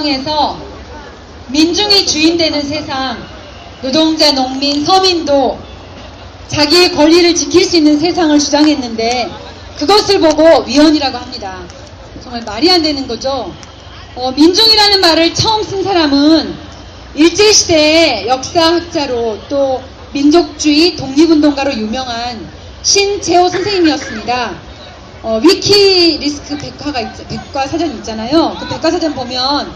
에서 민중이 주인되는 세상, 노동자, 농민, 서민도 자기의 권리를 지킬 수 있는 세상을 주장했는데 그것을 보고 위헌이라고 합니다. 정말 말이 안 되는 거죠. 민중이라는 말을 처음 쓴 사람은 일제시대의 역사학자로 또 민족주의 독립운동가로 유명한 신채호 선생님이었습니다. 위키리스크 백과사전 있잖아요. 그 백과사전 보면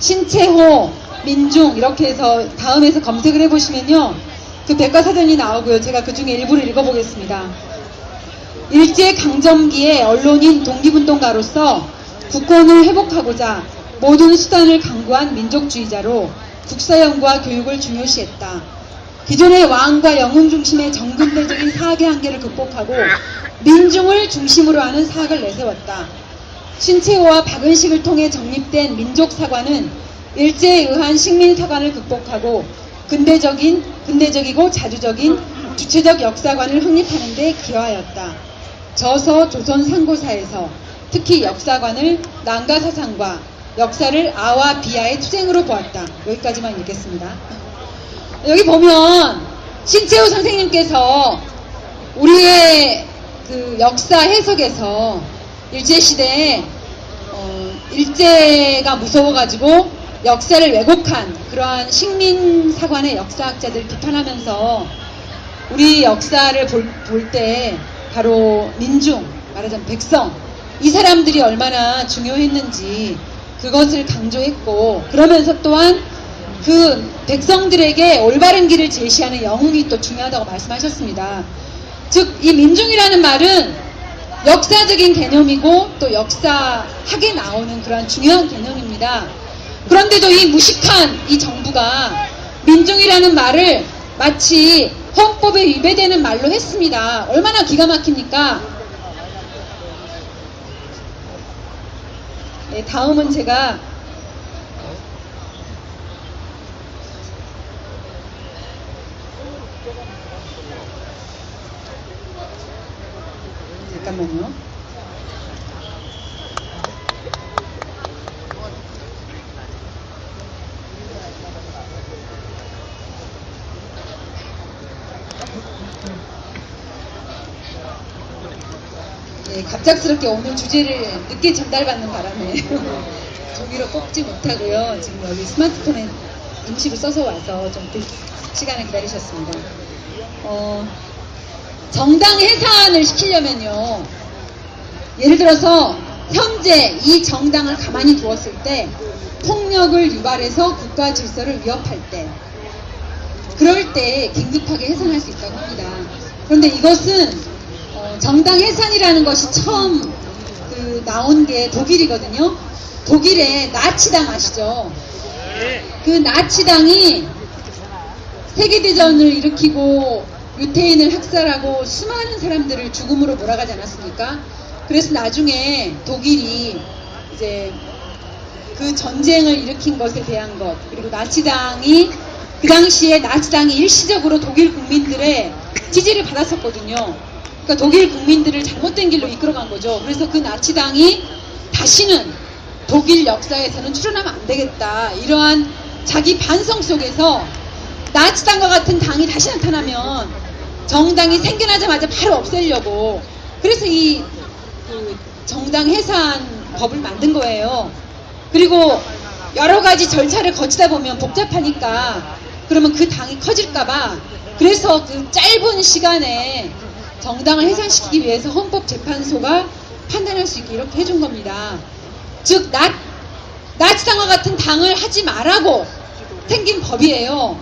신채호, 민중 이렇게 해서 다음에서 검색을 해보시면요. 그 백과사전이 나오고요. 제가 그 중에 일부를 읽어보겠습니다. 일제강점기의 언론인 독립운동가로서 국권을 회복하고자 모든 수단을 강구한 민족주의자로 국사연구와 교육을 중요시했다. 기존의 왕과 영웅 중심의 정근대적인 사학의 한계를 극복하고 민중을 중심으로 하는 사학을 내세웠다. 신채호와 박은식을 통해 정립된 민족사관은 일제에 의한 식민사관을 극복하고 근대적이고 자주적인 주체적 역사관을 확립하는 데 기여하였다. 저서 조선 상고사에서 특히 역사관을 난가사상과 역사를 아와 비아의 투쟁으로 보았다. 여기까지만 읽겠습니다. 여기 보면 신채호 선생님께서 우리의 그 역사 해석에서 일제시대에 일제가 무서워가지고 역사를 왜곡한 그러한 식민사관의 역사학자들을 비판하면서 우리 역사를 볼 때 바로 민중, 말하자면 백성, 이 사람들이 얼마나 중요했는지 그것을 강조했고, 그러면서 또한 그 백성들에게 올바른 길을 제시하는 영웅이 또 중요하다고 말씀하셨습니다. 즉, 이 민중이라는 말은 역사적인 개념이고 또 역사학에 나오는 그런 중요한 개념입니다. 그런데도 이 무식한 이 정부가 민중이라는 말을 마치 헌법에 위배되는 말로 했습니다. 얼마나 기가 막힙니까? 네, 다음은 제가 잠깐만요. 네, 갑작스럽게 오늘 주제를 늦게 전달받는 바람에 종이로 뽑지 못하고요. 지금 여기 스마트폰에 임시로 써서 와서 좀 시간을 기다리셨습니다. 정당 해산을 시키려면요, 예를 들어서 현재 이 정당을 가만히 두었을 때 폭력을 유발해서 국가 질서를 위협할 때, 그럴 때 긴급하게 해산할 수 있다고 합니다. 그런데 이것은 정당 해산이라는 것이 처음 나온 게 독일이거든요. 독일의 나치당 아시죠? 그 나치당이 세계대전을 일으키고 유태인을 학살하고 수많은 사람들을 죽음으로 몰아가지 않았습니까? 그래서 나중에 독일이 이제 그 전쟁을 일으킨 것에 대한 것, 그리고 나치당이 그 당시에 나치당이 일시적으로 독일 국민들의 지지를 받았었거든요. 그러니까 독일 국민들을 잘못된 길로 이끌어간 거죠. 그래서 그 나치당이 다시는 독일 역사에서는 출연하면 안 되겠다, 이러한 자기 반성 속에서 나치당과 같은 당이 다시 나타나면 정당이 생겨나자마자 바로 없애려고, 그래서 이 정당 해산 법을 만든 거예요. 그리고 여러 가지 절차를 거치다 보면 복잡하니까 그러면 그 당이 커질까봐, 그래서 그 짧은 시간에 정당을 해산시키기 위해서 헌법재판소가 판단할 수 있게 이렇게 해준 겁니다. 즉, 나치당과 같은 당을 하지 말라고 생긴 법이에요.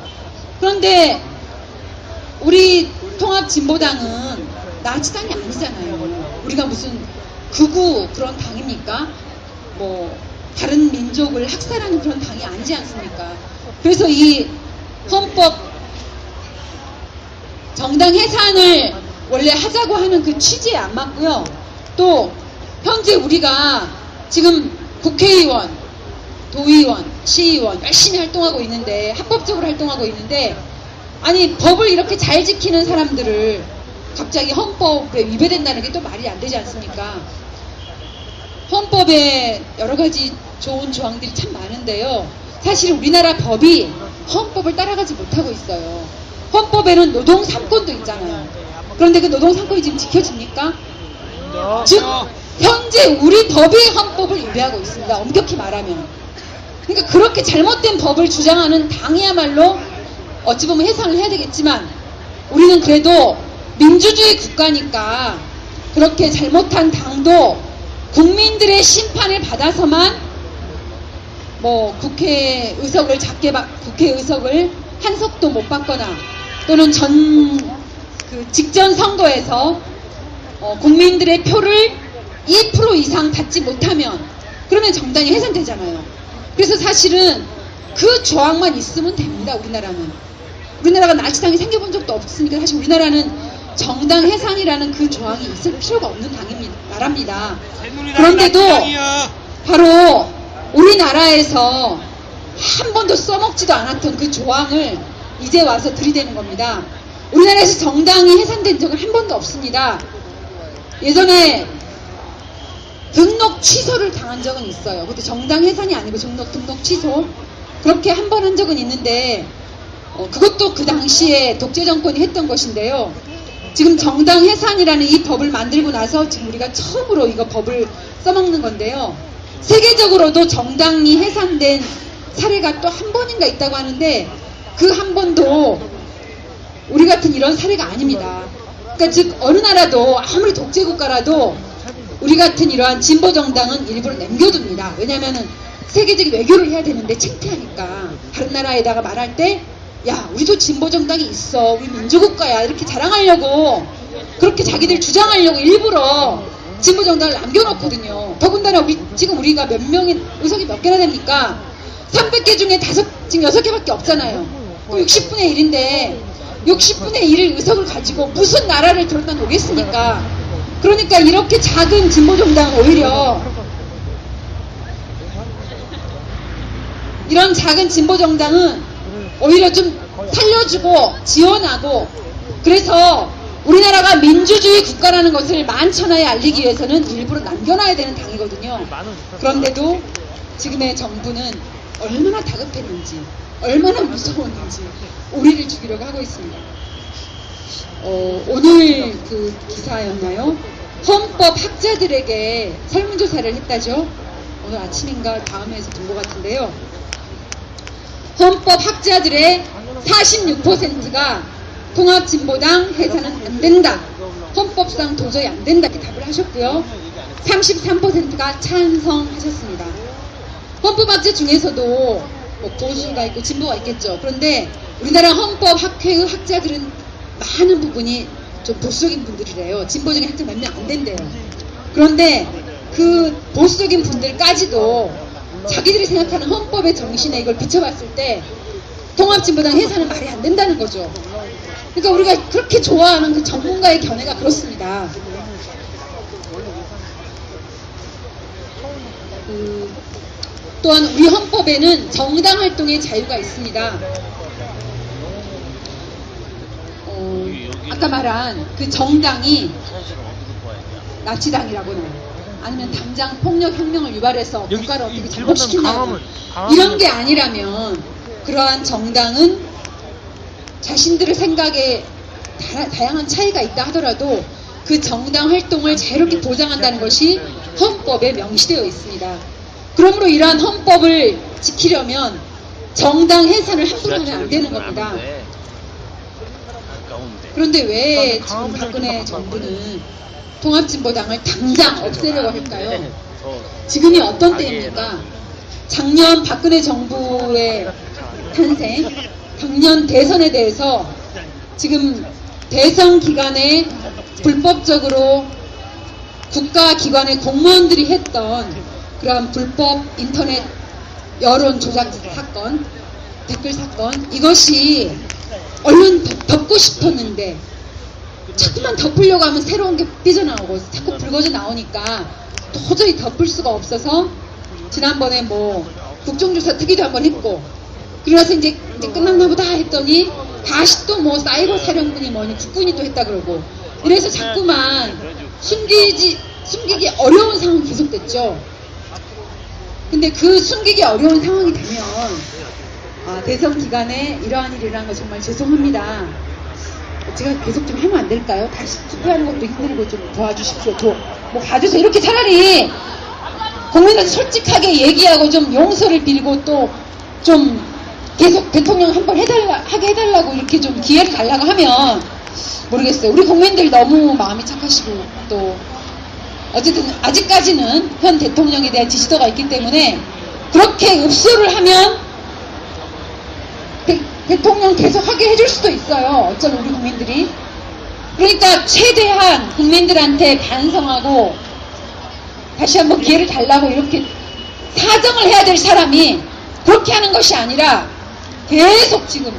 그런데 우리 통합진보당은 나치당이 아니잖아요. 우리가 무슨 극우 그런 당입니까? 뭐 다른 민족을 학살하는 그런 당이 아니지 않습니까? 그래서 이 헌법 정당 해산을 원래 하자고 하는 그 취지에 안 맞고요. 또 현재 우리가 지금 국회의원, 도의원, 시의원 열심히 활동하고 있는데, 합법적으로 활동하고 있는데, 아니 법을 이렇게 잘 지키는 사람들을 갑자기 헌법에 위배된다는 게 또 말이 안 되지 않습니까? 헌법에 여러 가지 좋은 조항들이 참 많은데요. 사실 우리나라 법이 헌법을 따라가지 못하고 있어요. 헌법에는 노동 3권도 있잖아요. 그런데 그 노동 3권이 지금 지켜집니까? 즉 현재 우리 법이 헌법을 위배하고 있습니다. 엄격히 말하면. 그러니까 그렇게 잘못된 법을 주장하는 당이야말로 어찌 보면 해산을 해야 되겠지만, 우리는 그래도 민주주의 국가니까 그렇게 잘못한 당도 국민들의 심판을 받아서만 뭐 국회의석을 국회의석을 한석도 못 받거나 또는 직전 선거에서 국민들의 표를 2% 이상 받지 못하면 그러면 정당이 해산되잖아요. 그래서 사실은 그 조항만 있으면 됩니다. 우리나라가 나치당이 생겨본 적도 없으니까 사실 우리나라는 정당 해산이라는 그 조항이 있을 필요가 없는 나라입니다. 그런데도 바로 우리나라에서 한 번도 써먹지도 않았던 그 조항을 이제 와서 들이대는 겁니다. 우리나라에서 정당이 해산된 적은 한 번도 없습니다. 예전에 등록 취소를 당한 적은 있어요. 그것도 정당 해산이 아니고 등록 취소. 그렇게 한 번 한 적은 있는데 그것도 그 당시에 독재 정권이 했던 것인데요. 지금 정당 해산이라는 이 법을 만들고 나서 지금 우리가 처음으로 이거 법을 써먹는 건데요. 세계적으로도 정당이 해산된 사례가 또 한 번인가 있다고 하는데 그 한 번도 우리 같은 이런 사례가 아닙니다. 그러니까 즉 어느 나라도 아무리 독재국가라도 우리 같은 이러한 진보 정당은 일부러 남겨둡니다. 왜냐하면은 세계적인 외교를 해야 되는데 창피하니까 다른 나라에다가 말할 때 야 우리도 진보 정당이 있어, 우리 민주국가야 이렇게 자랑하려고, 그렇게 자기들 주장하려고 일부러 진보 정당을 남겨놓거든요. 더군다나 지금 우리가 몇 명의 의석이 몇 개나 됩니까? 300개 중에 지금 6개밖에 없잖아요. 그럼 60분의 1인데 60분의 1의 의석을 가지고 무슨 나라를 들었다 놓겠습니까? 그러니까 이렇게 작은 진보 정당은 오히려, 이런 작은 진보 정당은 오히려 좀 살려주고 지원하고, 그래서 우리나라가 민주주의 국가라는 것을 만천하에 알리기 위해서는 일부러 남겨놔야 되는 당이거든요. 그런데도 지금의 정부는 얼마나 다급했는지, 얼마나 무서웠는지 우리를 죽이려고 하고 있습니다. 오늘 그 기사였나요? 헌법 학자들에게 설문조사를 했다죠. 오늘 아침인가 다음에서 본 것 같은데요. 헌법 학자들의 46%가 통합진보당 해산은 안 된다, 헌법상 도저히 안 된다 이렇게 답을 하셨고요. 33%가 찬성하셨습니다. 헌법학자 중에서도 뭐 보수가 있고 진보가 있겠죠. 그런데 우리나라 헌법학회의 학자들은 많은 부분이 좀 보수적인 분들이래요. 진보적인 학자 몇 명 안 된대요. 그런데 그 보수적인 분들까지도 자기들이 생각하는 헌법의 정신에 이걸 비춰봤을 때 통합진보당 해산은 말이 안 된다는 거죠. 그러니까 우리가 그렇게 좋아하는 그 전문가의 견해가 그렇습니다. 또한 우리 헌법에는 정당 활동의 자유가 있습니다. 아까 말한 그 정당이 나치당이라거나 아니면 당장 폭력혁명을 유발해서 국가를 어떻게 전복시키냐고 이런 게 아니라면 그러한 정당은 자신들의 생각에 다양한 차이가 있다 하더라도 그 정당 활동을 자유롭게 보장한다는 것이 헌법에 명시되어 있습니다. 그러므로 이러한 헌법을 지키려면 정당 해산을 함부로 하면 안 되는 겁니다. 그런데 왜 지금 박근혜 정부는 통합진보당을 당장 없애려고 할까요? 지금이 어떤 때입니까? 작년 박근혜 정부의 탄생, 작년 대선에 대해서 지금 대선 기간에 불법적으로 국가기관의 공무원들이 했던 그런 불법 인터넷 여론 조작 사건, 댓글 사건, 이것이 얼른 덮고 싶었는데 자꾸만 덮으려고 하면 새로운 게 삐져나오고 자꾸 불거져 나오니까 도저히 덮을 수가 없어서 지난번에 뭐 국정조사 특위도 한번 했고, 그래서 이제 끝났나 보다 했더니 다시 또 뭐 사이버 사령부니 뭐니 국군이 또 했다 그러고, 이래서 자꾸만 숨기기 어려운 상황이 계속됐죠. 근데 그 숨기기 어려운 상황이 되면 대선 기간에 이러한 일이 일어난 거 정말 죄송합니다. 제가 계속 좀 하면 안 될까요? 다시 투표하는 것도 힘들고 좀 도와주십시오. 뭐 봐주세요. 이렇게 차라리 국민한테 솔직하게 얘기하고 좀 용서를 빌고 또 좀 계속 대통령 한번 하게 해달라고 이렇게 좀 기회를 달라고 하면 모르겠어요. 우리 국민들 너무 마음이 착하시고 또 어쨌든 아직까지는 현 대통령에 대한 지지도가 있기 때문에 그렇게 읍소를 하면 대통령 계속 하게 해줄 수도 있어요. 어쩌면 우리 국민들이. 그러니까 최대한 국민들한테 반성하고 다시 한번 기회를 달라고 이렇게 사정을 해야 될 사람이 그렇게 하는 것이 아니라 계속 지금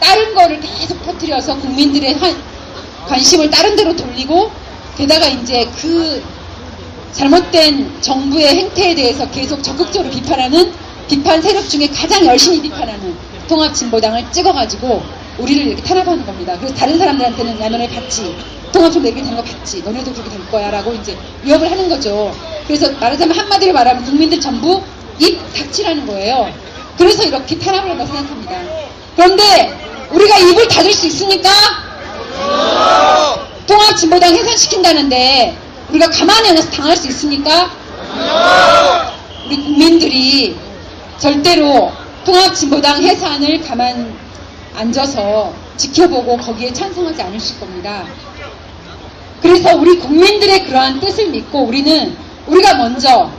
다른 거를 계속 퍼뜨려서 국민들의 관심을 다른 데로 돌리고 게다가 이제 그 잘못된 정부의 행태에 대해서 계속 적극적으로 비판하는 비판 세력 중에 가장 열심히 비판하는 통합진보당을 찍어가지고 우리를 이렇게 탄압하는 겁니다. 그래서 다른 사람들한테는 야 너네 봤지? 통합좀 내게 되는 거 봤지? 너네도 그렇게 될 거야 라고 이제 위협을 하는 거죠. 그래서 말하자면 한마디로 말하면 국민들 전부 입 닥치라는 거예요. 그래서 이렇게 탄압을 한다고 생각합니다. 그런데 우리가 입을 닫을 수 있습니까? 통합진보당 해산시킨다는데 우리가 가만히 앉아서 당할 수 있습니까? 우리 국민들이 절대로 통합진보당 해산을 가만 앉아서 지켜보고 거기에 찬성하지 않으실 겁니다. 그래서 우리 국민들의 그러한 뜻을 믿고 우리가 먼저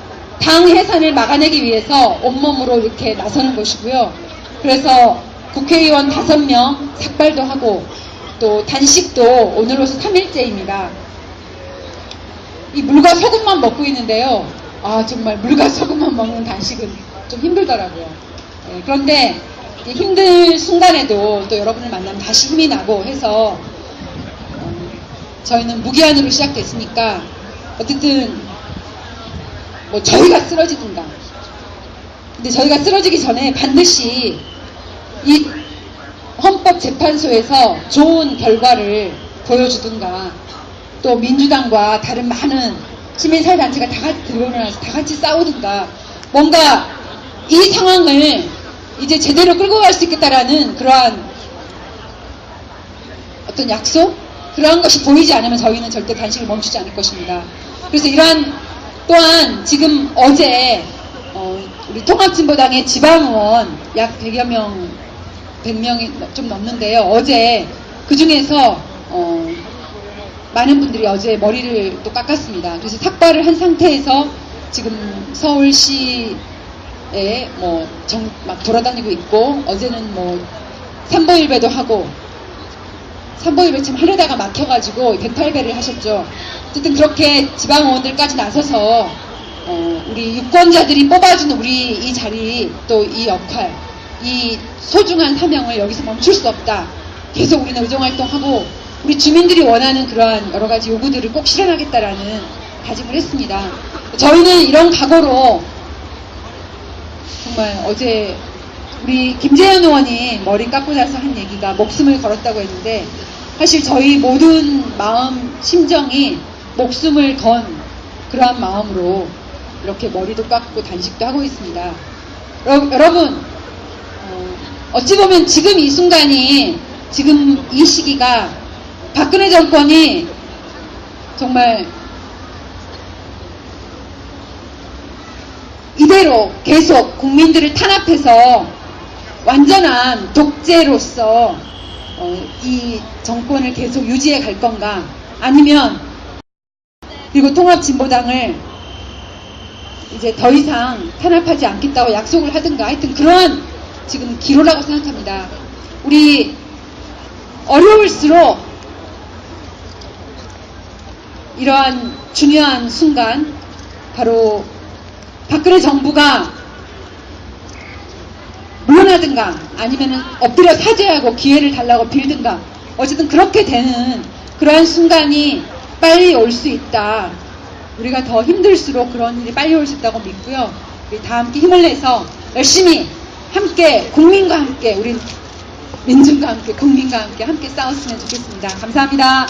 당 해산을 막아내기 위해서 온몸으로 이렇게 나서는 것이고요. 그래서 국회의원 5명 삭발도 하고 또 단식도 오늘로서 3일째입니다. 이 물과 소금만 먹고 있는데요. 정말 물과 소금만 먹는 단식은 좀 힘들더라고요. 그런데 힘든 순간에도 또 여러분을 만나면 다시 힘이 나고 해서 저희는 무기한으로 시작됐으니까 어쨌든 뭐 저희가 쓰러지든가 근데 저희가 쓰러지기 전에 반드시 이 헌법재판소에서 좋은 결과를 보여주든가 또 민주당과 다른 많은 시민사회단체가 다 같이 들어오면서 다 같이 싸우든가 뭔가 이 상황을 이제 제대로 끌고 갈 수 있겠다라는 그러한 어떤 약속? 그러한 것이 보이지 않으면 저희는 절대 단식을 멈추지 않을 것입니다. 그래서 이러한 또한 지금 어제 우리 통합진보당의 지방의원 약 100여 명, 100명이 좀 넘는데요. 어제 그 중에서 많은 분들이 어제 머리를 또 깎았습니다. 그래서 삭발을 한 상태에서 지금 서울시에 막 돌아다니고 있고 어제는 삼보일배도 하고 삼보일배 참 하려다가 막혀가지고 108배를 하셨죠. 어쨌든 그렇게 지방의원들까지 나서서 우리 유권자들이 뽑아주는 우리 이 자리 또 이 역할 이 소중한 사명을 여기서 멈출 수 없다. 계속 우리는 의정활동하고 우리 주민들이 원하는 그러한 여러 가지 요구들을 꼭 실현하겠다라는 다짐을 했습니다. 저희는 이런 각오로 정말 어제 우리 김재현 의원이 머리 깎고 나서 한 얘기가 목숨을 걸었다고 했는데 사실 저희 모든 마음 심정이 목숨을 건 그러한 마음으로 이렇게 머리도 깎고 단식도 하고 있습니다. 여러분 어찌 보면 지금 이 순간이 지금 이 시기가 박근혜 정권이 정말 이대로 계속 국민들을 탄압해서 완전한 독재로서 이 정권을 계속 유지해 갈 건가 아니면 그리고 통합진보당을 이제 더 이상 탄압하지 않겠다고 약속을 하든가 하여튼 그러한 지금 기로라고 생각합니다. 우리 어려울수록 이러한 중요한 순간 바로 박근혜 정부가 물러나든가 아니면은 엎드려 사죄하고 기회를 달라고 빌든가 어쨌든 그렇게 되는 그러한 순간이 빨리 올 수 있다. 우리가 더 힘들수록 그런 일이 빨리 올 수 있다고 믿고요. 우리 다 함께 힘을 내서 열심히 함께 국민과 함께 우리 민중과 함께 국민과 함께 싸웠으면 좋겠습니다. 감사합니다.